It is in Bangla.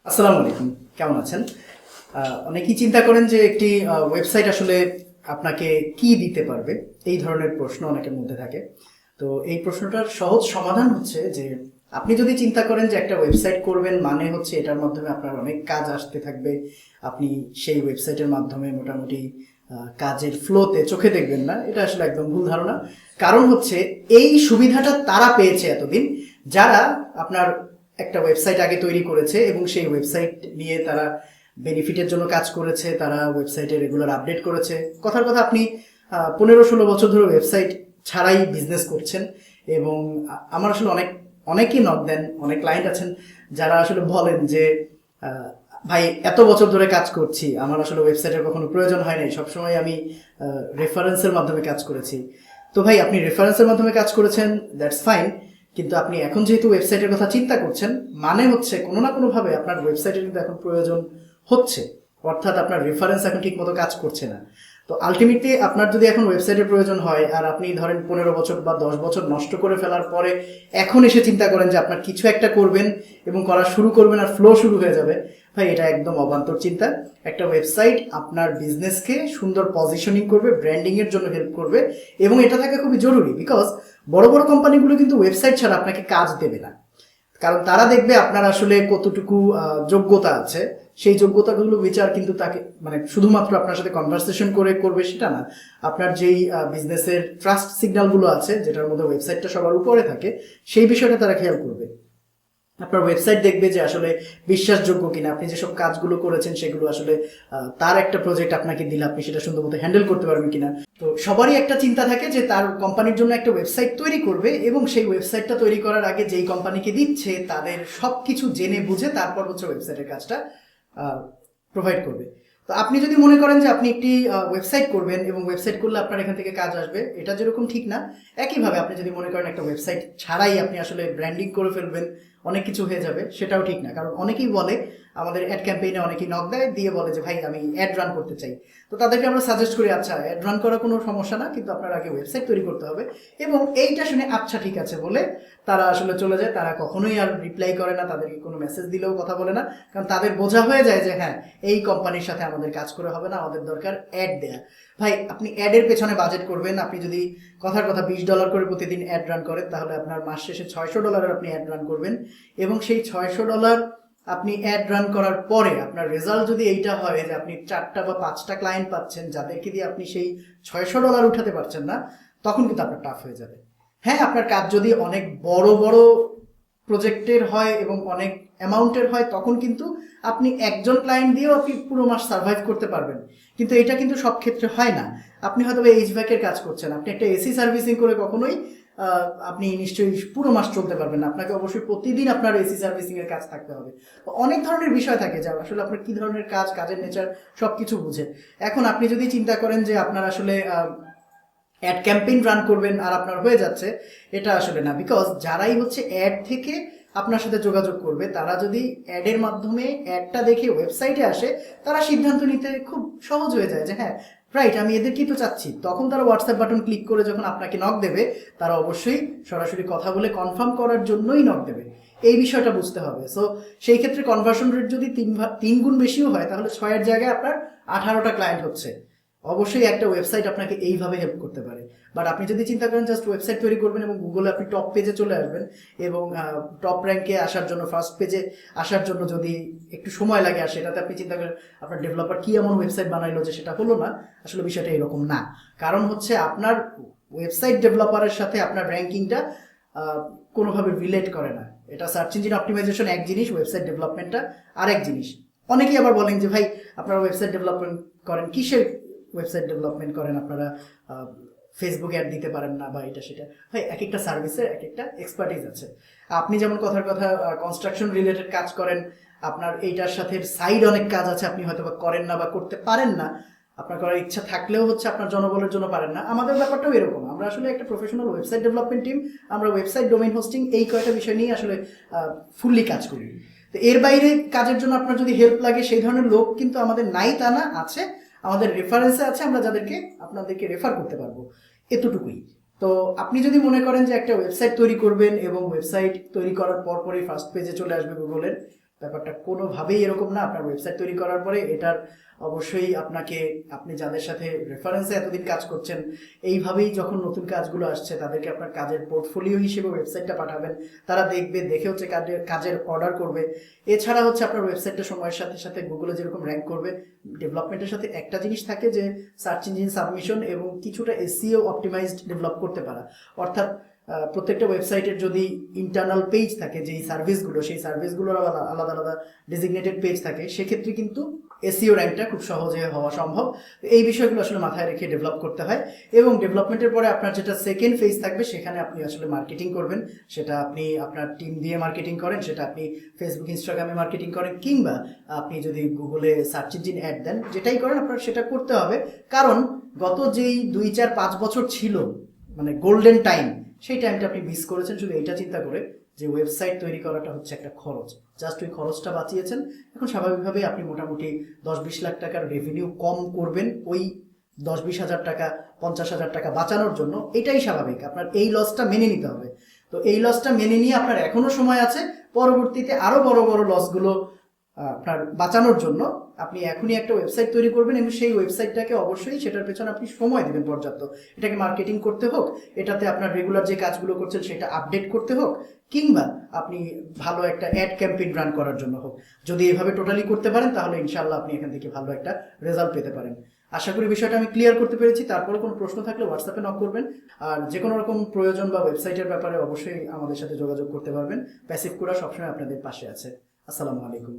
আসসালামু আলাইকুম, কেমন আছেন? অনেকেই চিন্তা করেন যে একটি ওয়েবসাইট আসলে আপনাকে কি দিতে পারবে, এই ধরনের প্রশ্ন অনেকের মধ্যে থাকে। তো এই প্রশ্নটার সহজ সমাধান হচ্ছে যে আপনি যদি চিন্তা করেন যে একটা ওয়েবসাইট করবেন মানে হচ্ছে এটার মাধ্যমে আপনার অনেক কাজ আসতে থাকবে, আপনি সেই ওয়েবসাইটের মাধ্যমে মোটামুটি কাজের ফ্লোতে চোখে দেখবেন না, এটা আসলে একদম ভুল ধারণা। কারণ হচ্ছে এই সুবিধাটা তারা পেয়েছে এতদিন যারা আপনার একটা ওয়েবসাইট আগে তৈরি করেছে এবং সেই ওয়েবসাইট নিয়ে তারা বেনিফিটের জন্য কাজ করেছে, তারা ওয়েবসাইটে রেগুলার আপডেট করেছে। কথার কথা, আপনি 15-16 বছর ধরে ওয়েবসাইট ছাড়াই বিজনেস করছেন এবং আমার আসলে অনেকেই নক দেন, অনেক ক্লায়েন্ট আছেন যারা আসলে বলেন যে ভাই এত বছর ধরে কাজ করছি, আমার আসলে ওয়েবসাইটের কখনো প্রয়োজন হয় নাই, সবসময় আমি রেফারেন্সের মাধ্যমে কাজ করেছি। তো ভাই, আপনি রেফারেন্সের মাধ্যমে কাজ করেছেন, দ্যাটস ফাইন, কিন্তু আপনি এখন যেহেতু ওয়েবসাইটের কথা চিন্তা করছেন, মানে হচ্ছে কোনো না কোনোভাবে আপনার ওয়েবসাইটের কিন্তু এখন প্রয়োজন হচ্ছে, অর্থাৎ আপনার রেফারেন্স এখন ঠিক মতো কাজ করছে না। তো আলটিমেটলি আপনার যদি এখন ওয়েবসাইটের প্রয়োজন হয় আর আপনি ধরেন 15 বছর বা 10 বছর নষ্ট করে ফেলার পরে এখন এসে চিন্তা করেন যে আপনার কিছু একটা করবেন এবং করা শুরু করবেন আর ফ্লো শুরু হয়ে যাবে, ভাই এটা একদম অবান্তর চিন্তা। একটা ওয়েবসাইট আপনার বিজনেসকে সুন্দর পজিশনিং করবে, ব্র্যান্ডিংয়ের জন্য হেল্প করবে এবং এটা থাকা খুবই জরুরি, বিকজ বড় বড় কোম্পানিগুলো কিন্তু ওয়েবসাইট ছাড়া আপনাকে কাজ দেবে না। কারণ তারা দেখবে আপনার আসলে কতটুকু যোগ্যতা আছে, সেই যোগ্যতাগুলো বিচার কিন্তু তাকে মানে শুধুমাত্র আপনার সাথে কনভারসেশন করে করবে সেটা না, আপনার যেই বিজনেসের ট্রাস্ট সিগন্যালগুলো আছে যেটার মধ্যে ওয়েবসাইটটা সবার উপরে থাকে, সেই বিষয়টা তারা খেয়াল করবে। আপনার ওয়েবসাইট দেখবে যে আসলে বিশ্বাসযোগ্য কিনা, আপনি যেসব কাজগুলো করেছেন সেগুলো আসলে তার একটা প্রজেক্ট আপনাকে দিলে আপনি সেটা সুন্দর মতো হ্যান্ডেল করতে পারবেন কিনা। তো সবারই একটা চিন্তা থাকে যে তার কোম্পানির জন্য একটা ওয়েবসাইট তৈরি করবে এবং সেই ওয়েবসাইটটা তৈরি করার আগে যেই কোম্পানিকে দিচ্ছে তাদের সব কিছু জেনে বুঝে তারপর হচ্ছে ওয়েবসাইটের কাজটা প্রোভাইড করবে। তো আপনি যদি মনে করেন যে আপনি একটি ওয়েবসাইট করবেন এবং ওয়েবসাইট করলে আপনার এখান থেকে কাজ আসবে, এটা যেরকম ঠিক না, একইভাবে আপনি যদি মনে করেন একটা ওয়েবসাইট ছাড়াই আপনি আসলে ব্র্যান্ডিং করে ফেলবেন, অনেক কিছু হয়ে যাবে, সেটাও ঠিক না। কারণ অনেকেই বলে, আমাদের অ্যাড ক্যাম্পেইনে অনেকেই নক দেয়, দিয়ে বলে যে ভাই আমি অ্যাড রান করতে চাই। তো তাদেরকে আমরা সাজেস্ট করি আচ্ছা অ্যাড রান করা কোনো সমস্যা না, কিন্তু আপনার আগে ওয়েবসাইট তৈরি করতে হবে। এবং এইটা শুনে আচ্ছা ঠিক আছে বলে তারা আসলে চলে যায়, তারা কখনোই আর রিপ্লাই করে না, তাদেরকে কোনো মেসেজ দিলেও কথা বলে না, কারণ তাদের বোঝা হয়ে যায় যে হ্যাঁ এই কোম্পানির সাথে আমাদের কাজ করে হবে না, আমাদের দরকার অ্যাড দেয়া। ভাই আপনি অ্যাডের পেছনে বাজেট করবেন, আপনি যদি কথার কথা $20 করে প্রতিদিন অ্যাড রান করেন তাহলে আপনার মাস শেষে $600 আপনি অ্যাড রান করবেন এবং সেই $600 আপনি অ্যাড রান করার পরে আপনার রেজাল্ট যদি এইটা হয় যে আপনি 4টা বা 5টা ক্লায়েন্ট পাচ্ছেন যাদেরকে দিয়ে আপনি সেই $600 উঠাতে পারছেন না, তখন কিন্তু আপনার টাফ হয়ে যাবে। হ্যাঁ, আপনার কাজ যদি অনেক বড় বড় প্রজেক্টের হয় এবং অনেক অ্যামাউন্টের হয় তখন কিন্তু আপনি একজন ক্লায়েন্ট দিয়েও আপনি পুরো মাস সার্ভাইভ করতে পারবেন, কিন্তু এটা কিন্তু সব ক্ষেত্রে হয় না। আপনি হয়তো এইচভ্যাকের কাজ করছেন, আপনি একটা এসি সার্ভিসিং করে কখনোই আপনি নিশ্চয়ই পুরো মাস চলতে পারবেন না, আপনাকে অবশ্যই প্রতিদিন আপনার এসি সার্ভিসিং এর কাজ থাকতে হবে। অনেক ধরনের বিষয় থাকে যা আসলে আপনার কি ধরনের কাজ, কাজের নেচার সবকিছু বুঝে। এখন আপনি যদি চিন্তা করেন যে আপনার আসলে অ্যাড ক্যাম্পেইন রান করবেন আর আপনার হয়ে যাচ্ছে, এটা আসলে না, বিকজ যারাই হচ্ছে অ্যাড থেকে আপনার সাথে যোগাযোগ করবে তারা যদি অ্যাডের মাধ্যমে অ্যাডটা দেখে ওয়েবসাইটে আসে, তারা সিদ্ধান্ত নিতে খুব সহজ হয়ে যায় যে হ্যাঁ রাইট আমি এদেরকেই তো চাচ্ছি, তখন তারা হোয়াটসঅ্যাপ বাটন ক্লিক করে যখন আপনাকে নক দেবে তারা অবশ্যই সরাসরি কথা বলে কনফার্ম করার জন্যই নক দেবে, এই বিষয়টা বুঝতে হবে। সো সেই ক্ষেত্রে কনভার্সন রেট যদি 3 গুণ বেশিও হয় তাহলে 6-এর জায়গায় আপনার 18টা ক্লায়েন্ট হচ্ছে, অবশ্যই একটা ওয়েবসাইট আপনাকে এইভাবে হেল্প করতে পারে। বাট আপনি যদি চিন্তা করেন জাস্ট ওয়েবসাইট তৈরি করবেন এবং গুগলে আপনি টপ পেজে চলে আসবেন এবং টপ র্যাঙ্কে আসার জন্য, ফার্স্ট পেজে আসার জন্য যদি একটু সময় লাগে আর সেটাতে আপনি চিন্তা করেন আপনার ডেভেলপার কি এমন ওয়েবসাইট বানাইলো যে সেটা হলো না, আসলে বিষয়টা এরকম না। কারণ হচ্ছে আপনার ওয়েবসাইট ডেভেলপারের সাথে আপনার র্যাঙ্কিংটা কোনোভাবে রিলেট করে না। এটা সার্চ ইঞ্জিন অপটিমাইজেশন এক জিনিস, ওয়েবসাইট ডেভেলপমেন্টটা আরেক জিনিস। অনেকেই আবার বলেন যে ভাই আপনারা ওয়েবসাইট ডেভেলপমেন্ট করেন, কিসের ওয়েবসাইট ডেভেলপমেন্ট করেন, আপনারা ফেসবুক অ্যাড দিতে পারেন না বা এটা সেটা। ভাই এক একটা সার্ভিসের এক একটা এক্সপার্টিস আছে। আপনি যেমন কথার কথা কনস্ট্রাকশন রিলেটেড কাজ করেন, আপনার এইটার সাথে সাইড অনেক কাজ আছে আপনি হয়তো বা করেন না বা করতে পারেন না, আপনার করার ইচ্ছা থাকলেও হচ্ছে আপনার জনবলের জন্য পারেন না। আমাদের ব্যাপারটাও এরকম, আমরা আসলে একটা প্রফেশনাল ওয়েবসাইট ডেভেলপমেন্ট টিম, আমরা ওয়েবসাইট ডোমেইন হোস্টিং এই কয়টা বিষয় নিয়ে আসলে ফুললি কাজ করি। তো এর বাইরে কাজের জন্য আপনার যদি হেল্প লাগে সেই ধরনের লোক কিন্তু আমাদের নাই তা না, আছে, আমাদের রেফারেন্সে আছে, আমরা যাদেরকে আপনাদেরকে রেফার করতে পারবো, এতটুকুই। তো আপনি যদি মনে করেন যে একটা ওয়েবসাইট তৈরি করবেন এবং ওয়েবসাইট তৈরি করার পরপরই ফার্স্ট পেজে চলে আসবে গুগলের, ব্যাপারটা কোনোভাবেই এরকম না। আপনার ওয়েবসাইট তৈরি করার পরে এটার অবশ্যই আপনাকে, আপনি যাদের সাথে রেফারেন্সে এতদিন কাজ করছেন, এইভাবেই যখন নতুন কাজগুলো আসছে তাদেরকে আপনার কাজের পোর্টফোলিও হিসেবে ওয়েবসাইটটা পাঠাবেন। তারা দেখবে, দেখে হচ্ছে কাজের অর্ডার করবে। এছাড়া হচ্ছে আপনার ওয়েবসাইটটা সময়ের সাথে সাথে গুগলে যেরকম র্যাঙ্ক করবে, ডেভেলপমেন্টের সাথে একটা জিনিস থাকে যে সার্চ ইঞ্জিন সাবমিশন এবং কিছুটা এসইও অপটিমাইজড ডেভেলপ করতে পারা। অর্থাৎ প্রত্যেকটা ওয়েবসাইটের যদি ইন্টারনাল পেজ থাকে, যেই সার্ভিসগুলো, সেই সার্ভিসগুলোর আলাদা আলাদা ডেজিগনেটেড পেজ থাকে, সেক্ষেত্রে কিন্তু এসইও র্যাঙ্কটা খুব সহজে হওয়া সম্ভব। এই বিষয়গুলো আসলে মাথায় রেখে ডেভেলপ করতে হয়। এবং ডেভেলপমেন্টের পরে আপনার যেটা সেকেন্ড ফেজ থাকবে, সেখানে আপনি আসলে মার্কেটিং করবেন। সেটা আপনি আপনার টিম দিয়ে মার্কেটিং করেন, সেটা আপনি ফেসবুক ইনস্টাগ্রামে মার্কেটিং করেন, কিংবা আপনি যদি গুগলে সার্চ ইঞ্জিন অ্যাড দেন, যেটাই করেন আপনার সেটা করতে হবে। কারণ গত যেই 2-4-5 বছর ছিল মানে গোল্ডেন টাইম, সেই টাইমটা আপনি মিস করেছেন শুধু এইটা চিন্তা করে যে ওয়েবসাইট তৈরি করাটা হচ্ছে একটা খরচ। জাস্ট ওই খরচটা বাঁচিয়েছেন। এখন স্বাভাবিকভাবেই আপনি মোটামুটি 10-20 লাখ টাকার রেভিনিউ কম করবেন ওই 10-20 হাজার টাকা, 50 হাজার টাকা বাঁচানোর জন্য। এটাই স্বাভাবিক, আপনার এই লসটা মেনে নিতে হবে। তো এই লসটা মেনে নিয়ে আপনার এখনো সময় আছে। পরবর্তীতে আরো বড় বড় লসগুলো আপনার বাঁচানোর জন্য আপনি এখনই একটা ওয়েবসাইট তৈরি করবেন এবং সেই ওয়েবসাইটটাকে অবশ্যই সেটার পেছনে আপনি সময় দেবেন পর্যাপ্ত। এটাকে মার্কেটিং করতে হোক, এটাতে আপনার রেগুলার যে কাজগুলো করছেন সেটা আপডেট করতে হোক, কিংবা আপনি ভালো একটা অ্যাড ক্যাম্পেইন রান করার জন্য হোক। যদি এভাবে টোটালি করতে পারেন তাহলে ইনশাআল্লাহ আপনি এখান থেকে ভালো একটা রেজাল্ট পেতে পারেন। আশা করি বিষয়টা আমি ক্লিয়ার করতে পেরেছি। তারপরে কোনো প্রশ্ন থাকলে হোয়াটসঅ্যাপে নক করবেন। আর যে কোনো রকম প্রয়োজন বা ওয়েবসাইটের ব্যাপারে অবশ্যই আমাদের সাথে যোগাযোগ করতে পারবেন। প্যাসিভ কুরা সবসময় আপনাদের পাশে আছে। আসসালামু আলাইকুম।